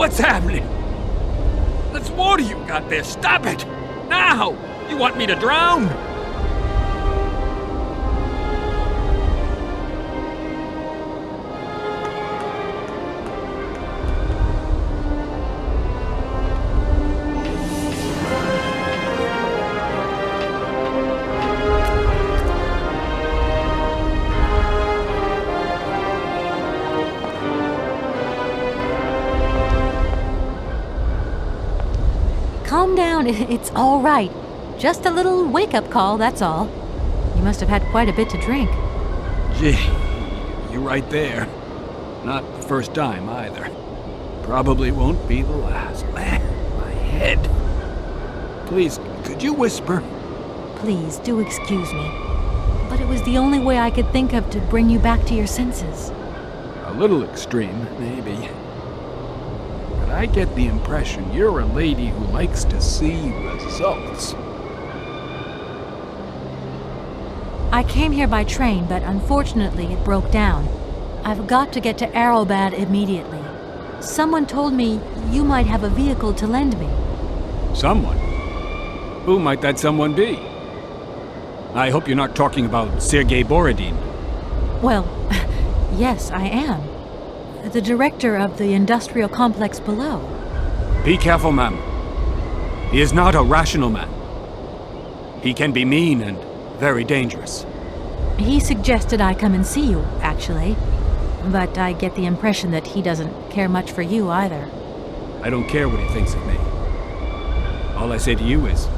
What's happening? There's water you got there. Stop it! Now! You want me to drown? Calm down, it's all right. Just a little wake-up call, that's all. You must have had quite a bit to drink. Gee, you're right there. Not the first time, either. Probably won't be the last. Man, my head. Please, could you whisper? Please, do excuse me. But it was the only way I could think of to bring you back to your senses. A little extreme, maybe. But I get the impression you're a lady who likes to see results. I came here by train, but unfortunately it broke down. I've got to get to Arrowbad immediately. Someone told me you might have a vehicle to lend me. Someone? Who might that someone be? I hope you're not talking about Sergei Borodin. Well, yes, I am. The director of the industrial complex below. Be careful, ma'am. He is not a rational man. He can be mean and very dangerous. He suggested I come and see you, actually. But I get the impression that he doesn't care much for you either. I don't care what he thinks of me. All I say to you is,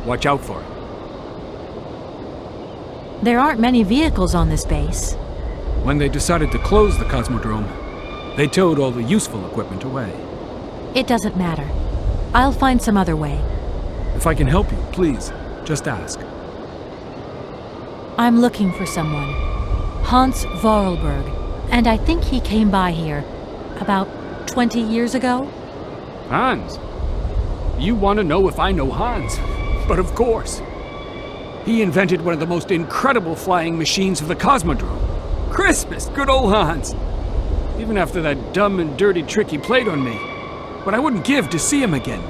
watch out for him. There aren't many vehicles on this base. When they decided to close the Cosmodrome, they towed all the useful equipment away. It doesn't matter. I'll find some other way. If I can help you, please, just ask. I'm looking for someone. Hans Vorarlberg. And I think he came by here about 20 years ago. Hans? You want to know if I know Hans? But of course. He invented one of the most incredible flying machines of the Cosmodrome. Christmas, good old Hans. Even after that dumb and dirty trick he played on me. But I wouldn't give to see him again.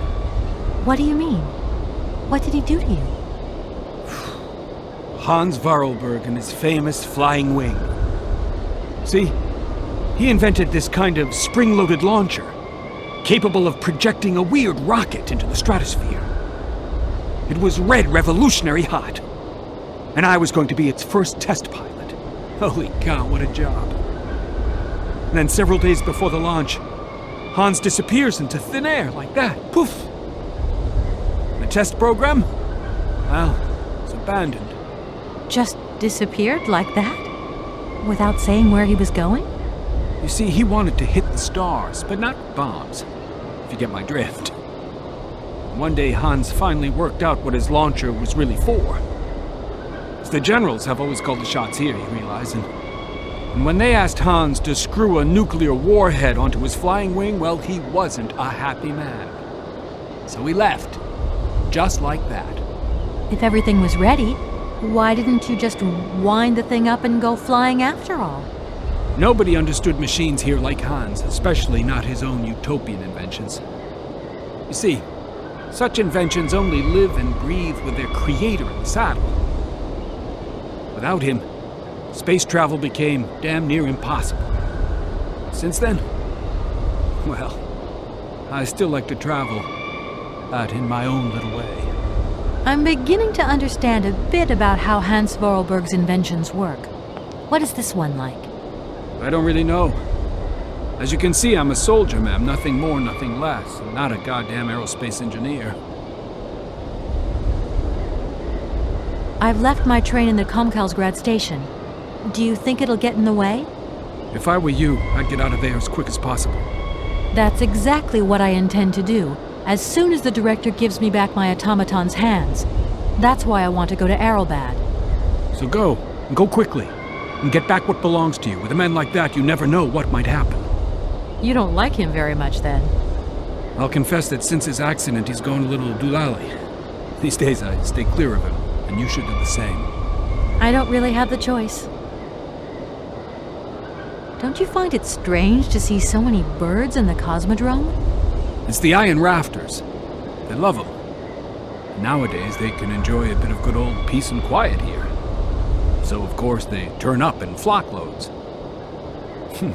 What do you mean? What did he do to you? Hans Vorarlberg and his famous flying wing. See, he invented this kind of spring-loaded launcher, capable of projecting a weird rocket into the stratosphere. It was red revolutionary hot, and I was going to be its first test pilot. Holy cow, what a job. And then several days before the launch, Hans disappears into thin air like that. Poof! The test program? Well, it's abandoned. Just disappeared like that? Without saying where he was going? You see, he wanted to hit the stars, but not bombs, if you get my drift. One day, Hans finally worked out what his launcher was really for. As the generals have always called the shots here, you realize, and when they asked Hans to screw a nuclear warhead onto his flying wing, well, he wasn't a happy man. So he left, just like that. If everything was ready, why didn't you just wind the thing up and go flying after all? Nobody understood machines here like Hans, especially not his own utopian inventions. You see, such inventions only live and breathe with their creator in the saddle. Without him, space travel became damn near impossible. Since then, well, I still like to travel, but in my own little way. I'm beginning to understand a bit about how Hans Vorarlberg's inventions work. What is this one like? I don't really know. As you can see, I'm a soldier, ma'am. Nothing more, nothing less. I'm not a goddamn aerospace engineer. I've left my train in the Komkalsgrad station. Do you think it'll get in the way? If I were you, I'd get out of there as quick as possible. That's exactly what I intend to do, as soon as the director gives me back my automaton's hands. That's why I want to go to Arrowbad. So go, and go quickly, and get back what belongs to you. With a man like that, you never know what might happen. You don't like him very much, then? I'll confess that since his accident, he's gone a little doolally. These days, I stay clear of him, and you should do the same. I don't really have the choice. Don't you find it strange to see so many birds in the Cosmodrome? It's the iron rafters. They love them. Nowadays, they can enjoy a bit of good old peace and quiet here. So, of course, they turn up in flockloads.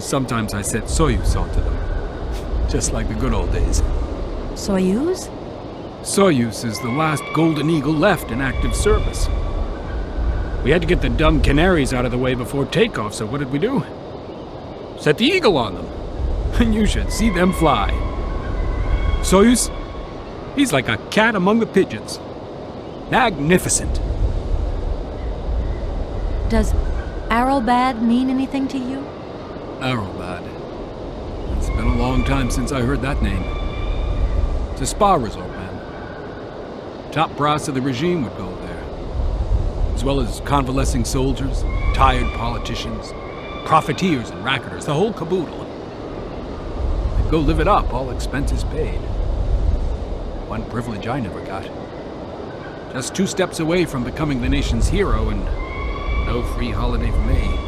Sometimes I set Soyuz onto them, just like the good old days. Soyuz? Soyuz is the last Golden Eagle left in active service. We had to get the dumb canaries out of the way before takeoff, so what did we do? Set the Eagle on them. And you should see them fly. Soyuz, he's like a cat among the pigeons. Magnificent. Does Arrowbad mean anything to you? Arrowbad. It's been a long time since I heard that name. It's a spa resort, man. Top brass of the regime would go there. As well as convalescing soldiers, tired politicians, profiteers and racketers, the whole caboodle. They'd go live it up, all expenses paid. One privilege I never got. Just 2 steps away from becoming the nation's hero and no free holiday for me.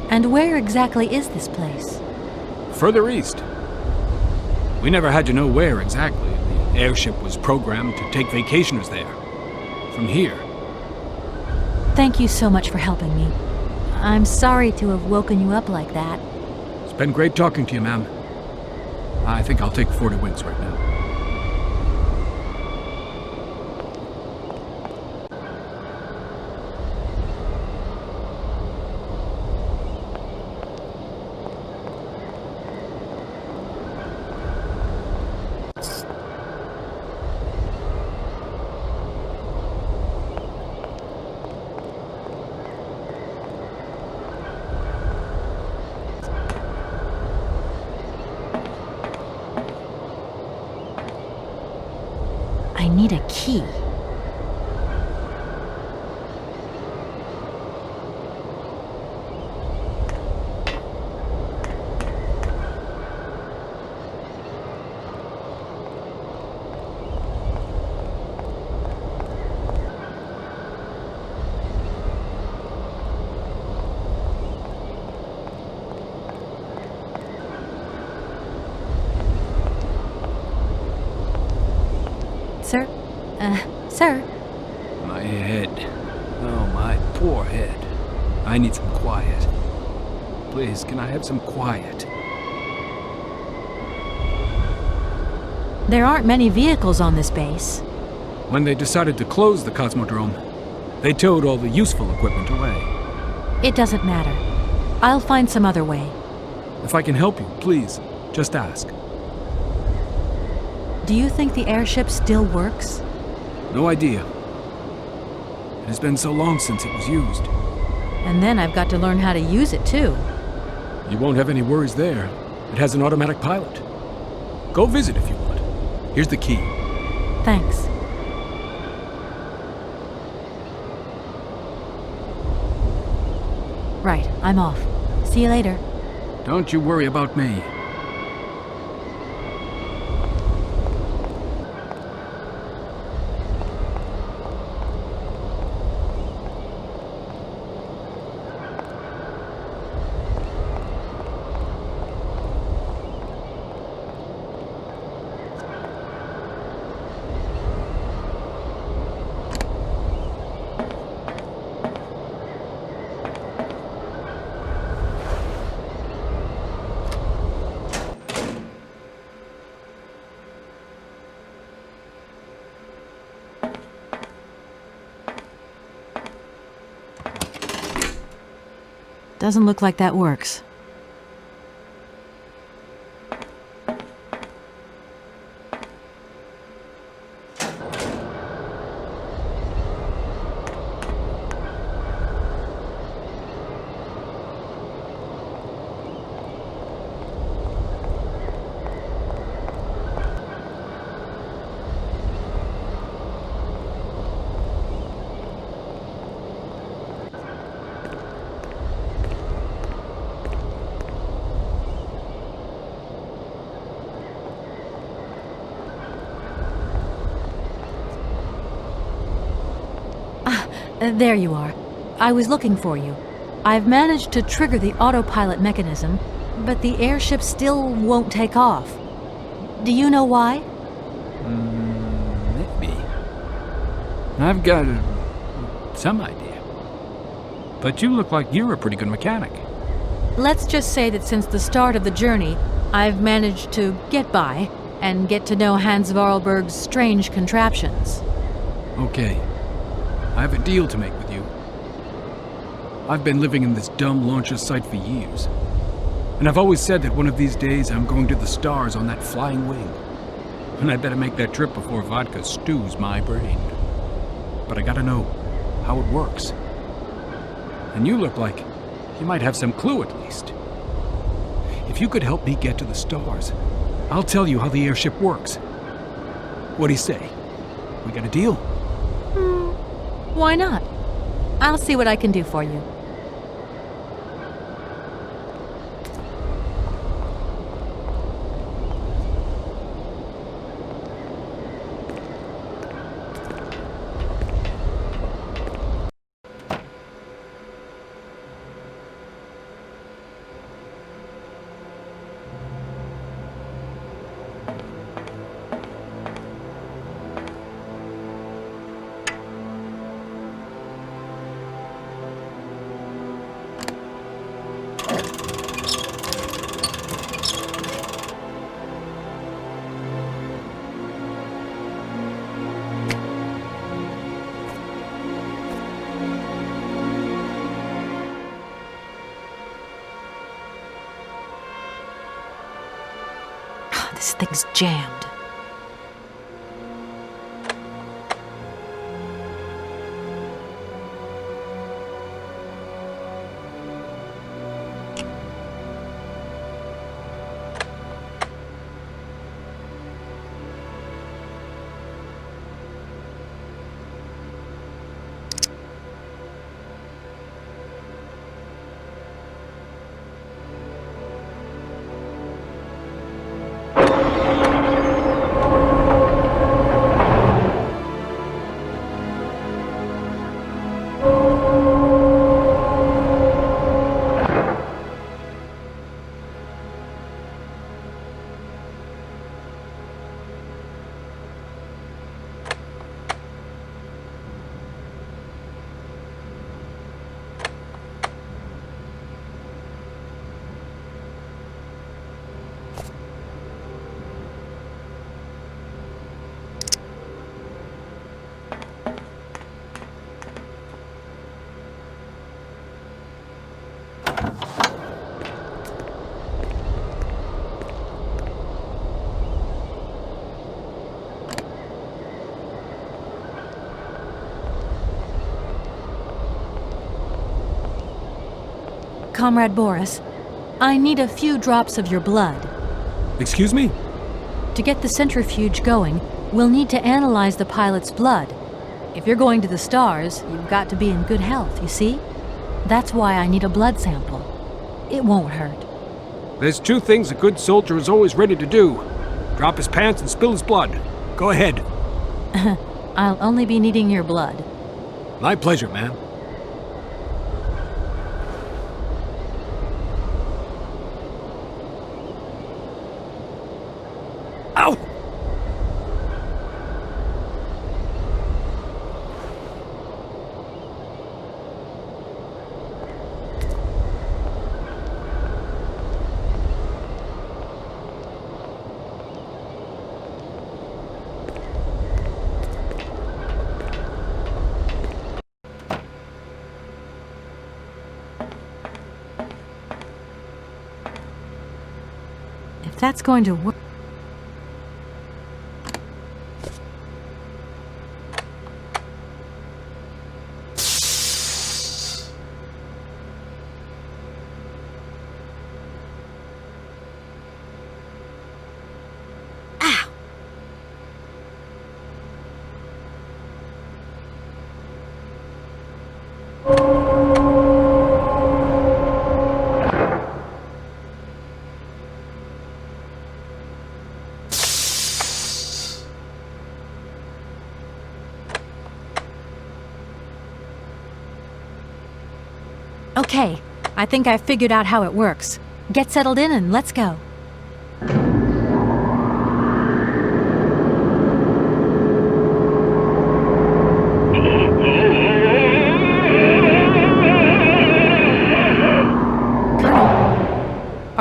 And where exactly is this place? Further east. We never had to know where exactly. The airship was programmed to take vacationers there. From here. Thank you so much for helping me. I'm sorry to have woken you up like that. It's been great talking to you, ma'am. I think I'll take 40 winks right now. I need a key. Sir? Sir? My head. Oh, my poor head. I need some quiet. Please, can I have some quiet? There aren't many vehicles on this base. When they decided to close the Cosmodrome, they towed all the useful equipment away. It doesn't matter. I'll find some other way. If I can help you, please, just ask. Do you think the airship still works? No idea. It has been so long since it was used. And then I've got to learn how to use it too. You won't have any worries there. It has an automatic pilot. Go visit if you want. Here's the key. Thanks. Right, I'm off. See you later. Don't you worry about me. Doesn't look like that works. There you are. I was looking for you. I've managed to trigger the autopilot mechanism, but the airship still won't take off. Do you know why? Maybe. I've got some idea. But you look like you're a pretty good mechanic. Let's just say that since the start of the journey, I've managed to get by and get to know Hans Vorarlberg's strange contraptions. Okay. I have a deal to make with you. I've been living in this dumb launcher site for years. And I've always said that one of these days I'm going to the stars on that flying wing. And I better make that trip before vodka stews my brain. But I gotta know how it works. And you look like you might have some clue at least. If you could help me get to the stars, I'll tell you how the airship works. What do you say? We got a deal? Why not? I'll see what I can do for you. This thing's jammed. Comrade Boris, I need a few drops of your blood. Excuse me? To get the centrifuge going, we'll need to analyze the pilot's blood. If you're going to the stars, you've got to be in good health, you see? That's why I need a blood sample. It won't hurt. There's two things a good soldier is always ready to do. Drop his pants and spill his blood. Go ahead. I'll only be needing your blood. My pleasure, ma'am. Ow! If that's going to work... Okay, I think I've figured out how it works. Get settled in and let's go.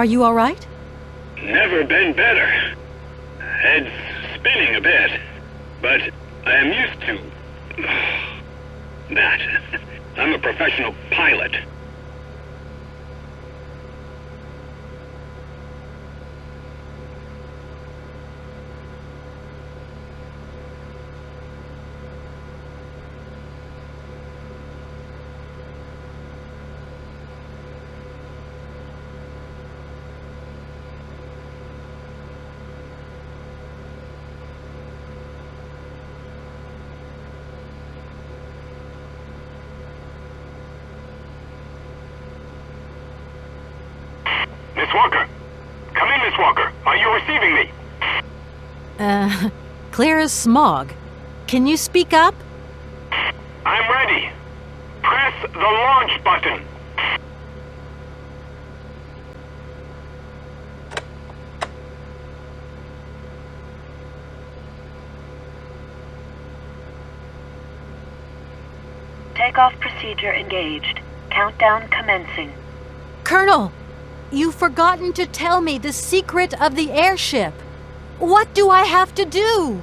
Are you all right? Never been better. Head's spinning a bit, but I am used to that. I'm a professional pilot. Miss Walker! Come in, Miss Walker! Are you receiving me? Clear as smog. Can you speak up? I'm ready. Press the launch button. Takeoff procedure engaged. Countdown commencing. Colonel, you've forgotten to tell me the secret of the airship. What do I have to do?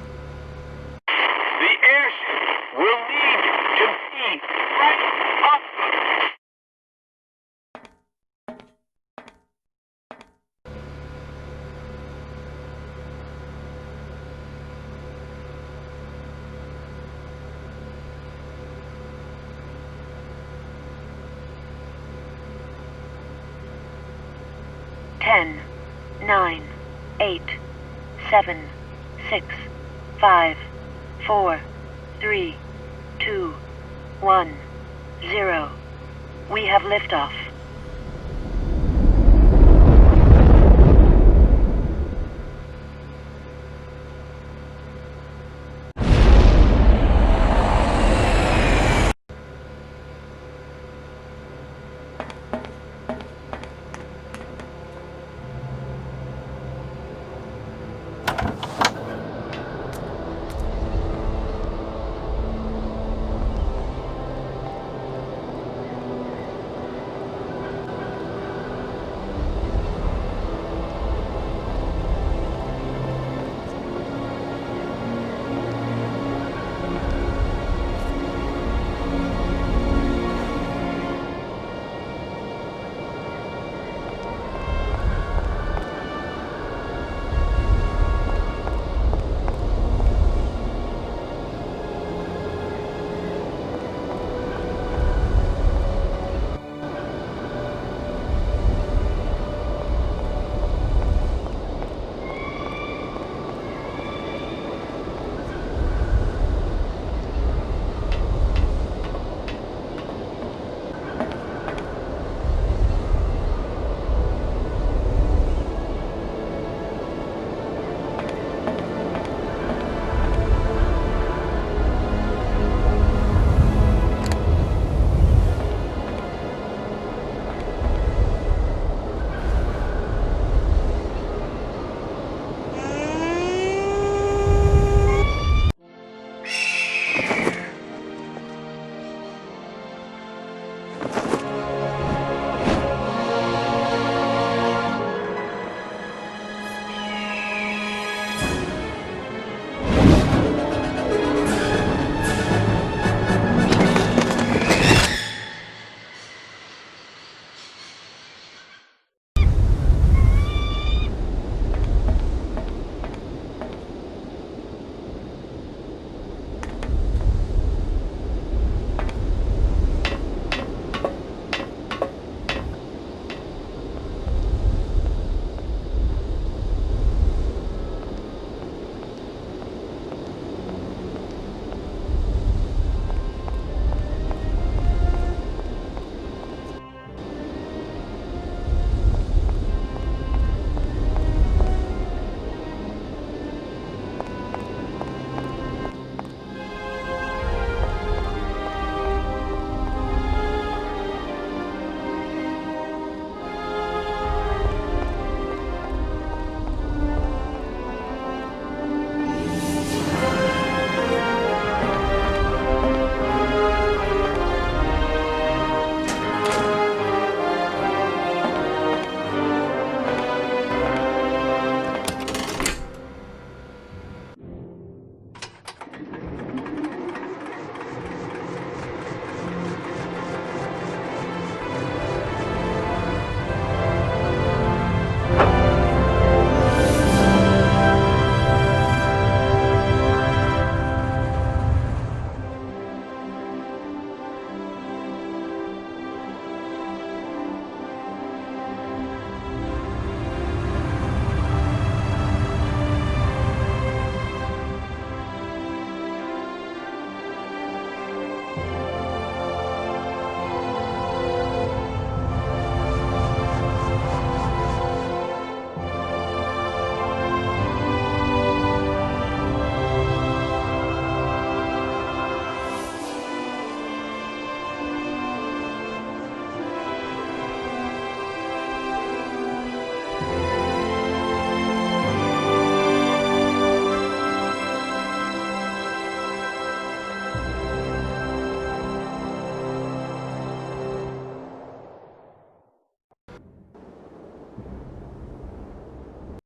The airship will need to be right up. 10, 9, 8, 7, 6, 5, 4, 3, 2, 1, 0. We have liftoff.